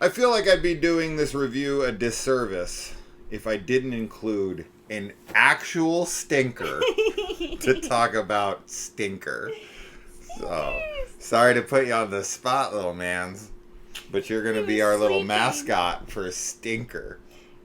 I feel like I'd be doing this review a disservice if I didn't include an actual stinker to talk about Stinker. So, sorry to put you on the spot, little mans, but you're going to be our little mascot for Stinker.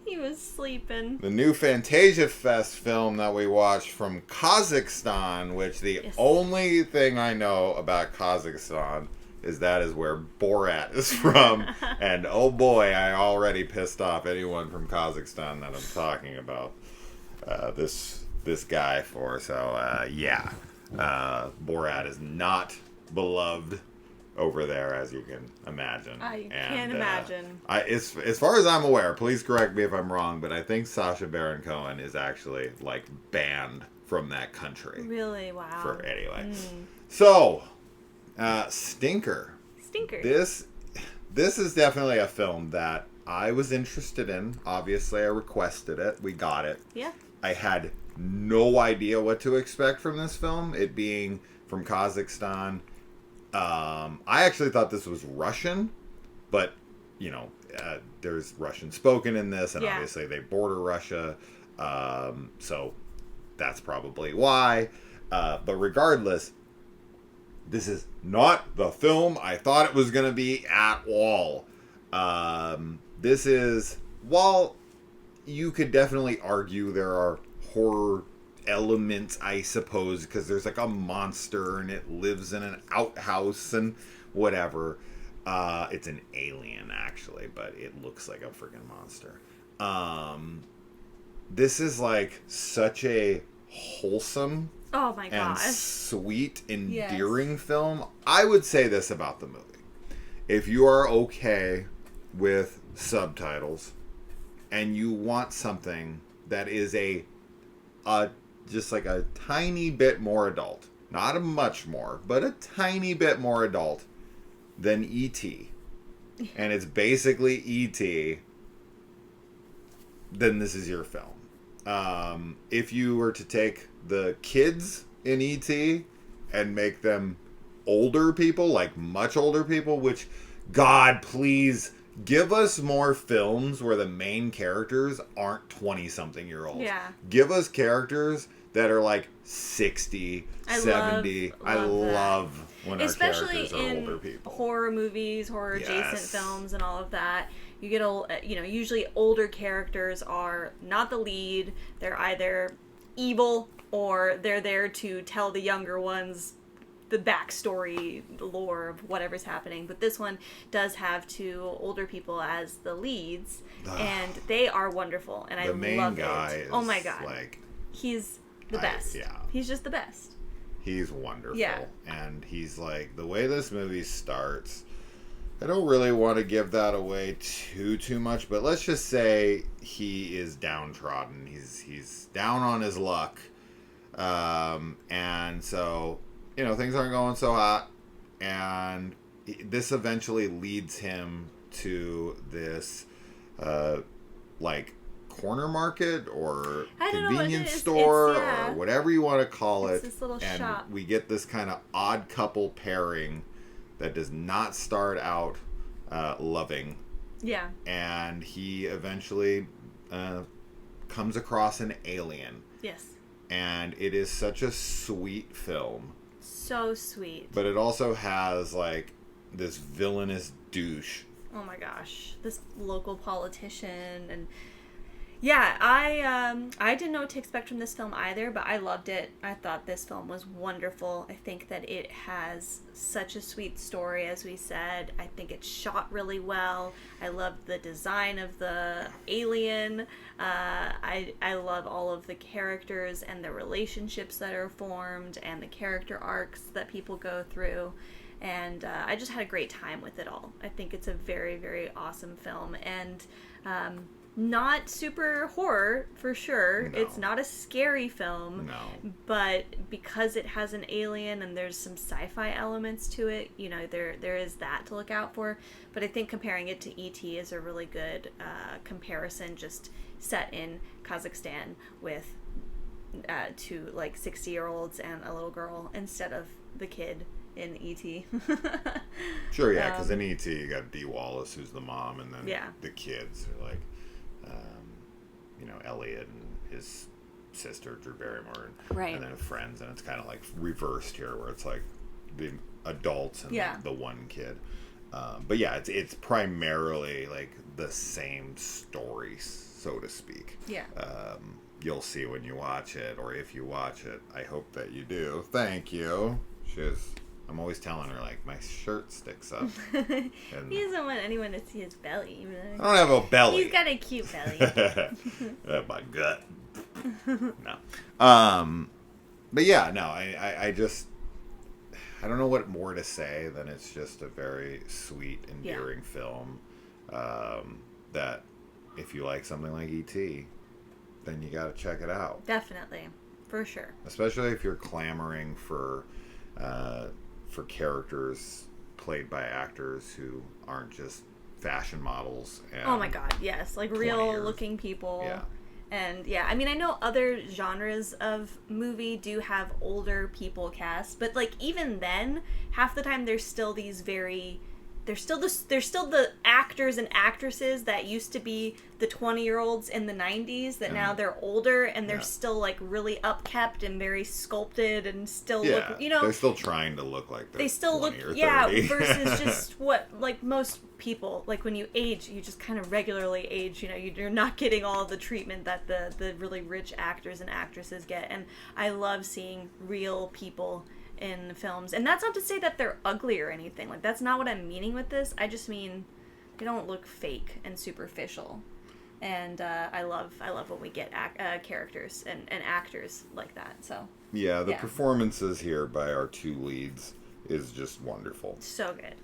He was sleeping. The new Fantasia Fest film that we watched from Kazakhstan, which the only thing I know about Kazakhstan is that is where Borat is from. And oh boy, I already pissed off anyone from Kazakhstan that I'm talking about this guy for. So, yeah. Borat is not beloved over there, as you can imagine. I can't imagine. As far as I'm aware, please correct me if I'm wrong, but I think Sacha Baron Cohen is actually, like, banned from that country. Really? Wow. Anyway. So, Stinker. This is definitely a film that I was interested in. Obviously, I requested it. We got it. Yeah. I had no idea what to expect from this film, it being from Kazakhstan. I actually thought this was Russian, but, you know, there's Russian spoken in this, and obviously they border Russia, so that's probably why. But regardless, this is not the film I thought it was going to be at all. This is, while you could definitely argue there are horror elements, I suppose, because there's like a monster and it lives in an outhouse and whatever. It's an alien, actually, but it looks like a freaking monster. This is like such a wholesome and sweet, endearing film. I would say this about the movie. If you are okay with subtitles and you want something that is just like a tiny bit more adult, not a much more, but a tiny bit more adult than E.T., and it's basically E.T., then this is your film. If you were to take the kids in E.T. and make them older people, like much older people, which, God, please give us more films where the main characters aren't 20-something-year-olds. Yeah. Give us characters that are like 60, 70. I love when our characters are older people. Especially in horror movies, horror-adjacent films, and all of that. You get, usually older characters are not the lead. They're either evil or they're there to tell the younger ones the backstory, the lore of whatever's happening. But this one does have two older people as the leads, and they are wonderful, and I love it. The main guy is, oh my God, like, he's the best. He's just the best. He's wonderful. Yeah. And he's like, the way this movie starts, I don't really want to give that away too much, but let's just say he is downtrodden. He's down on his luck. And so, things aren't going so hot. And this eventually leads him to this, corner market or convenience store or whatever you want to call it. This little and shop. We get this kind of odd couple pairing that does not start out loving. Yeah. And he eventually comes across an alien. Yes. And it is such a sweet film. So sweet. But it also has, like, this villainous douche. Oh my gosh. This local politician. And yeah, I didn't know what to expect from this film either, but I loved it. I thought this film was wonderful. I think that it has such a sweet story, as we said. I think it's shot really well. I loved the design of the alien. I love all of the characters and the relationships that are formed and the character arcs that people go through. And I just had a great time with it all. I think it's a very, very awesome film. And not super horror, for sure. No. It's not a scary film. No. But because it has an alien and there's some sci-fi elements to it, there is that to look out for. But I think comparing it to E.T. is a really good comparison, just set in Kazakhstan with two 60-year-olds and a little girl instead of the kid in E.T. Sure, yeah, because in E.T. you got Dee Wallace, who's the mom, and then Yeah. the kids are like, Elliot and his sister, Drew Barrymore, Right. and then friends, and it's kind of like reversed here, where it's like the adults and the one kid. But yeah, it's primarily like the same story, so to speak. Yeah. You'll see when you watch it, or if you watch it. I hope that you do. Thank you. I'm always telling her, like, my shirt sticks up. And He doesn't want anyone to see his belly. I don't have a belly. He's got a cute belly. My gut. No. But yeah, no, I just, I don't know what more to say than it's just a very sweet, endearing film. That if you like something like E.T., then you got to check it out. Definitely. For sure. Especially if you're clamoring for characters played by actors who aren't just fashion models. And oh my god, yes. Like real looking people. Yeah. And yeah, I mean, I know other genres of movie do have older people cast, but like even then, half the time there's still these there's still the actors and actresses that used to be the 20-year-olds in the 90s that now they're older and they're still like really upkept and very sculpted and still look, they're still trying to look like they still 20 look or 30. Versus just what like most people, like when you age, you just kind of regularly age, you're not getting all the treatment that the really rich actors and actresses get. And I love seeing real people in films, and that's not to say that they're ugly or anything. Like, that's not what I'm meaning with this. I just mean they don't look fake and superficial. And I love when we get characters and actors like that. So yeah, the performances here by our two leads is just wonderful. So good.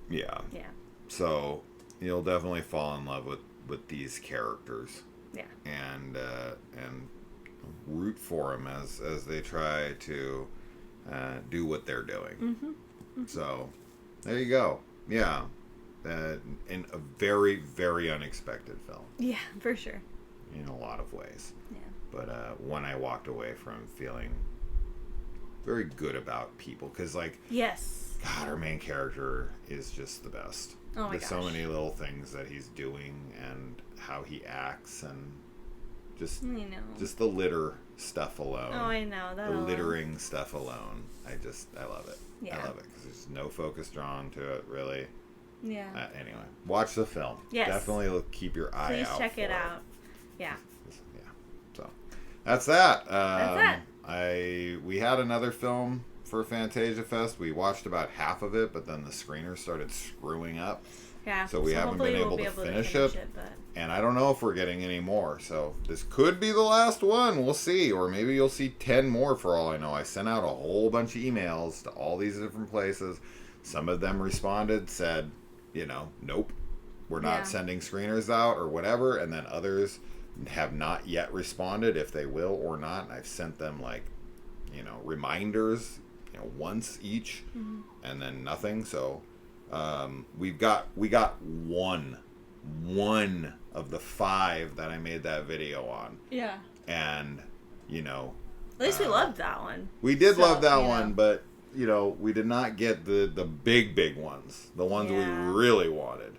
Yeah. So you'll definitely fall in love with these characters. Yeah. And root for them as they try to do what they're doing. Mm-hmm. Mm-hmm. So there you go. Yeah. In a very, very unexpected film. Yeah, for sure. In a lot of ways. Yeah. But one I walked away from feeling very good about people. Because, like, yes. God, our main character is just the best. Oh my There's gosh. so many little things that he's doing and how he acts and just the litter stuff alone. Oh, I know. That the alone. littering stuff alone. I love it. Yeah. I love it because there's no focus drawn to it, really. Yeah. Anyway, watch the film. Yes. Definitely keep your eye out. Please check it out. Yeah. Yeah. So that's that. That's We had another film for Fantasia Fest. We watched about half of it, but then the screener started screwing up. Yeah. So we haven't been able to finish it. But... And I don't know if we're getting any more. So this could be the last one. We'll see. Or maybe you'll see 10 more for all I know. I sent out a whole bunch of emails to all these different places. Some of them responded, said, nope, we're not sending screeners out or whatever. And then others have not yet responded if they will or not. And I've sent them reminders, once each, and then nothing. So we got one of the 5 that I made that video on. Yeah. And at least we loved that one. We did love that one, but we did not get the big ones, the ones we really wanted.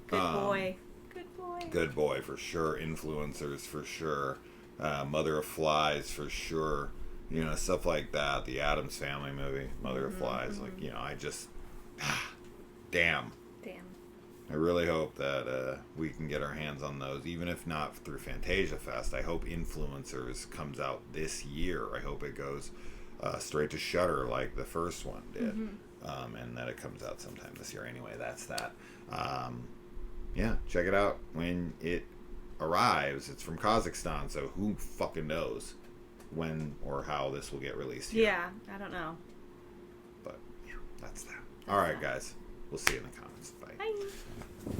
Good boy. Good boy for sure. Influencers for sure. Mother of Flies for sure. Stuff like that. The Addams Family movie, Mother of Flies. Like, I just, damn. I really hope that we can get our hands on those, even if not through Fantasia Fest. I hope Influencers comes out this year. I hope it goes straight to Shudder like the first one did, and that it comes out sometime this year. Anyway, that's that. Yeah, check it out when it arrives. It's from Kazakhstan, so who fucking knows when or how this will get released here. Yeah, I don't know. But yeah, that's that. All right, guys. We'll see you in the comments. Bye. Bye.